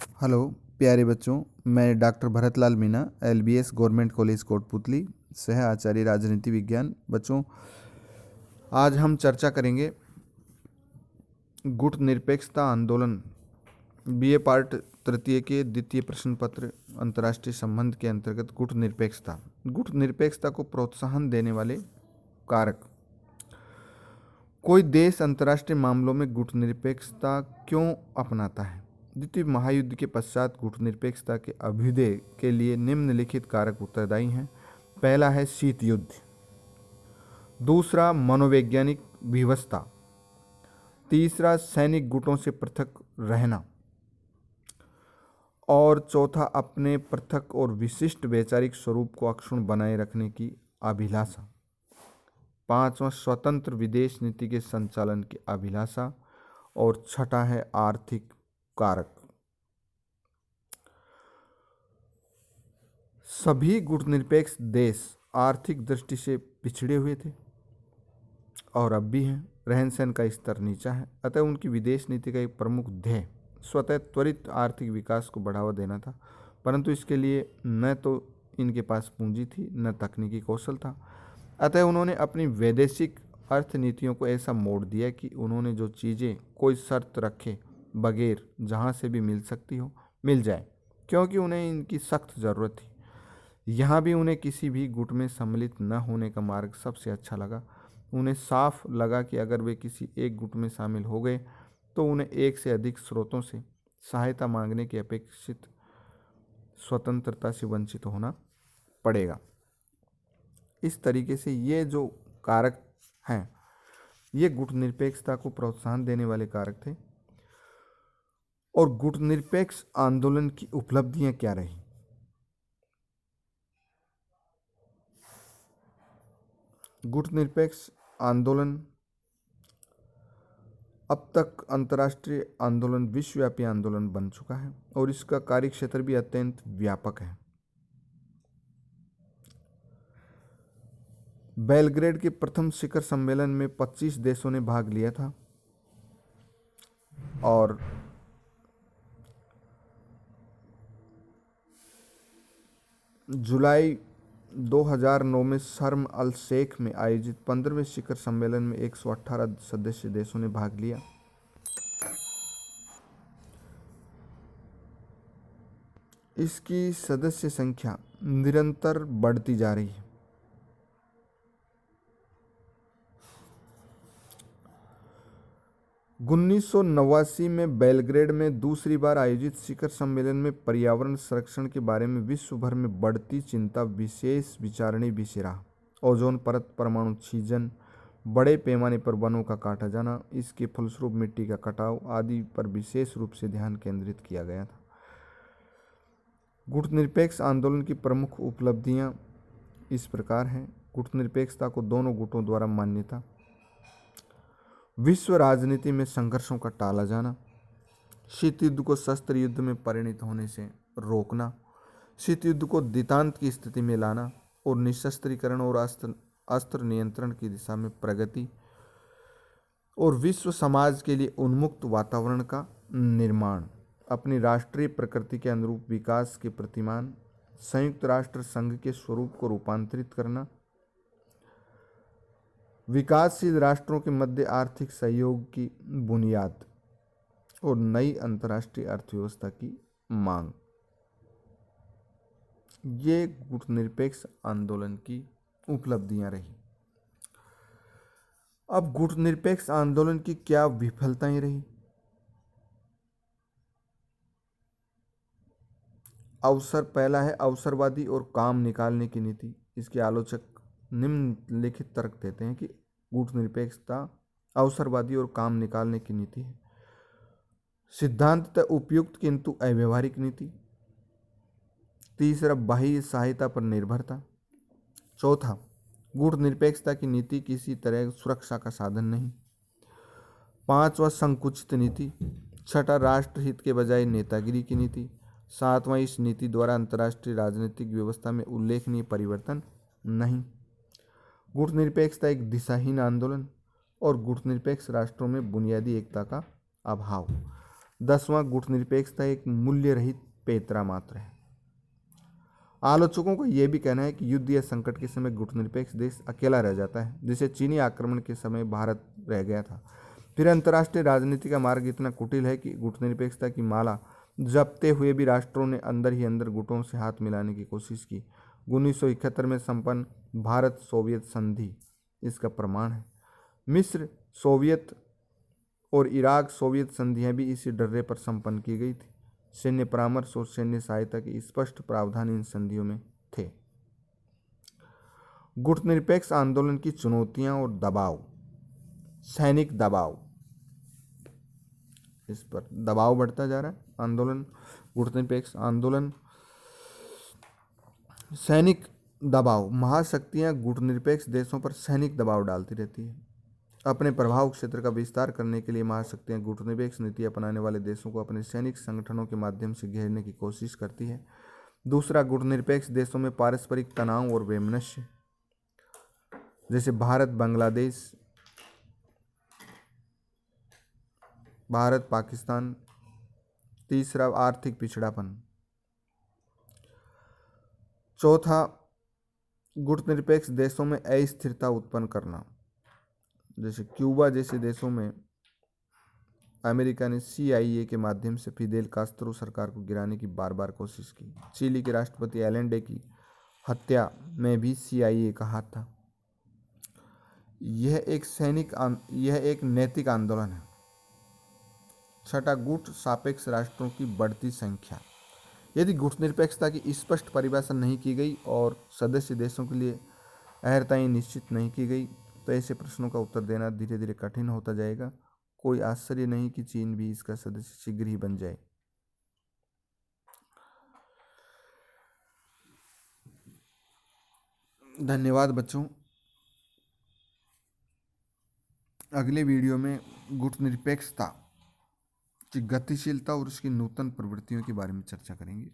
Hello प्यारे बच्चों, मैं doctor Bharatlal Meena LBS government college Kotputli सह आचार्य राजनीति विज्ञान। बच्चों, आज हम चर्चा करेंगे गुट निरपेक्षता आंदोलन बीए पार्ट तृतीय के द्वितीय प्रश्न पत्र अंतर्राष्ट्रीय संबंध के अंतर्गत गुट निरपेक्षता को प्रोत्साहन देने वाले कारक। कोई देश अंतर्राष्ट्रीय मामलों में गुट निरपेक्षता क्यों अपनाता है? द्वितीय महायुद्ध के पश्चात गुटनिरपेक्षता के अभ्युदय के लिए निम्नलिखित कारक उत्तरदायी हैं। पहला है शीत युद्ध, दूसरा मनोवैज्ञानिक विवशता, तीसरा सैनिक गुटों से पृथक रहना और चौथा अपने पृथक और विशिष्ट वैचारिक स्वरूप को अक्षुण्ण बनाए रखने की अभिलाषा, पांचवा स्वतंत्र विदेश नीति के संचालन की अभिलाषा और छठा है आर्थिक कारक। सभी गुटनिरपेक्ष देश आर्थिक दृष्टि से पिछड़े हुए थे और अब भी हैं। रहन सहन का स्तर नीचा है, अतः उनकी विदेश नीति का एक प्रमुख ध्येय स्वतः त्वरित आर्थिक विकास को बढ़ावा देना था, परंतु इसके लिए न तो इनके पास पूंजी थी न तकनीकी कौशल था। अतः उन्होंने अपनी वैदेशिक अर्थनीतियों को ऐसा मोड़ दिया कि उन्होंने जो चीज़ें कोई शर्त रखे बगैर जहाँ से भी मिल सकती हो मिल जाए, क्योंकि उन्हें इनकी सख्त ज़रूरत थी। यहाँ भी उन्हें किसी भी गुट में सम्मिलित न होने का मार्ग सबसे अच्छा लगा। उन्हें साफ लगा कि अगर वे किसी एक गुट में शामिल हो गए तो उन्हें एक से अधिक स्रोतों से सहायता मांगने की अपेक्षित स्वतंत्रता से वंचित होना पड़ेगा। इस तरीके से ये जो कारक हैं ये गुटनिरपेक्षता को प्रोत्साहन देने वाले कारक थे। और गुटनिरपेक्ष आंदोलन की उपलब्धियां क्या रही? गुटनिरपेक्ष आंदोलन अब तक अंतर्राष्ट्रीय आंदोलन, विश्वव्यापी आंदोलन बन चुका है और इसका कार्यक्षेत्र भी अत्यंत व्यापक है। बेलग्रेड के प्रथम शिखर सम्मेलन में 25 देशों ने भाग लिया था और जुलाई 2009 में शर्म अल शेख में आयोजित 15वें शिखर सम्मेलन में 118 सदस्य देशों ने भाग लिया। इसकी सदस्य संख्या निरंतर बढ़ती जा रही है। उन्नीस में बेलग्रेड में दूसरी बार आयोजित शिखर सम्मेलन में पर्यावरण संरक्षण के बारे में विश्व भर में बढ़ती चिंता विशेष विचारणीय विषय रहा। ओजोन परत, परमाणु छीजन, बड़े पैमाने पर वनों का काटा जाना, इसके फलस्वरूप मिट्टी का कटाव आदि पर विशेष रूप से ध्यान केंद्रित किया गया था। गुटनिरपेक्ष आंदोलन की प्रमुख उपलब्धियां इस प्रकार हैं। गुटनिरपेक्षता को दोनों गुटों द्वारा मान्यता, विश्व राजनीति में संघर्षों का टाला जाना, शीत युद्ध को शस्त्र युद्ध में परिणत होने से रोकना, शीत युद्ध को दितांत की स्थिति में लाना और निशस्त्रीकरण और अस्त्र नियंत्रण की दिशा में प्रगति और विश्व समाज के लिए उन्मुक्त वातावरण का निर्माण, अपनी राष्ट्रीय प्रकृति के अनुरूप विकास के प्रतिमान, संयुक्त राष्ट्र संघ के स्वरूप को रूपांतरित करना, विकासशील राष्ट्रों के मध्य आर्थिक सहयोग की बुनियाद और नई अंतर्राष्ट्रीय अर्थव्यवस्था की मांग, ये गुटनिरपेक्ष आंदोलन की उपलब्धियां रही। अब गुटनिरपेक्ष आंदोलन की क्या विफलताएं रही? पहला है अवसरवादी और काम निकालने की नीति। इसके आलोचक निम्नलिखित तर्क देते हैं कि गुटनिरपेक्षता अवसरवादी और काम निकालने की नीति है, सिद्धांततः उपयुक्त किंतु अव्यवहारिक नीति। तीसरा, बाह्य सहायता पर निर्भरता। चौथा, गुटनिरपेक्षता की नीति किसी तरह सुरक्षा का साधन नहीं। पांचवा, संकुचित नीति। छठा, राष्ट्रहित के बजाय नेतागिरी की नीति। सातवां, इस नीति द्वारा अंतर्राष्ट्रीय राजनीतिक व्यवस्था में उल्लेखनीय परिवर्तन नहीं। गुटनिरपेक्षता एक दिशाहीन आंदोलन और गुटनिरपेक्ष राष्ट्रों में बुनियादी एकता का अभाव। 10वां, गुटनिरपेक्षता एक मूल्य रहित पैंतरा मात्र है। आलोचकों का यह भी कहना है कि युद्ध या संकट के समय गुटनिरपेक्ष देश अकेला रह जाता है, जिसे चीनी आक्रमण के समय भारत रह गया था। फिर अंतर्राष्ट्रीय राजनीति का मार्ग इतना कुटिल है कि गुटनिरपेक्षता की माला जपते हुए भी राष्ट्रों ने अंदर ही अंदर गुटों से हाथ मिलाने की कोशिश की। 1971 में संपन्न भारत सोवियत संधि इसका प्रमाण है। मिस्र सोवियत और इराक सोवियत संधियां भी इसी डर्रे पर संपन्न की गई थी। सैन्य परामर्श और सैन्य सहायता के स्पष्ट प्रावधान इन संधियों में थे। गुटनिरपेक्ष आंदोलन की चुनौतियां और दबाव। सैनिक दबाव, इस पर दबाव बढ़ता जा रहा है। आंदोलन, गुटनिरपेक्ष आंदोलन, सैनिक दबाव। महाशक्तियां गुटनिरपेक्ष देशों पर सैनिक दबाव डालती रहती है। अपने प्रभाव क्षेत्र का विस्तार करने के लिए महाशक्तियां गुटनिरपेक्ष नीति अपनाने वाले देशों को अपने सैनिक संगठनों के माध्यम से घेरने की कोशिश करती है। दूसरा, गुटनिरपेक्ष देशों में पारस्परिक तनाव और वैमनस्य, जैसे भारत पाकिस्तान। तीसरा, आर्थिक पिछड़ापन। चौथा, गुटनिरपेक्ष देशों में अस्थिरता उत्पन्न करना, जैसे क्यूबा जैसे देशों में अमेरिका ने CIA के माध्यम से फिदेल कास्त्रो सरकार को गिराने की बार बार कोशिश की। चिली के राष्ट्रपति एलेंडे की हत्या में भी CIA का हाथ था। यह एक नैतिक आंदोलन है। छठा, गुट सापेक्ष राष्ट्रों की बढ़ती संख्या। यदि गुटनिरपेक्षता की स्पष्ट परिभाषा नहीं की गई और सदस्य देशों के लिए अहर्ताएं निश्चित नहीं की गई तो ऐसे प्रश्नों का उत्तर देना धीरे धीरे कठिन होता जाएगा। कोई आश्चर्य नहीं कि चीन भी इसका सदस्य शीघ्र ही बन जाए। धन्यवाद बच्चों। अगले वीडियो में गुटनिरपेक्षता की गतिशीलता और उसकी नूतन प्रवृत्तियों के बारे में चर्चा करेंगे।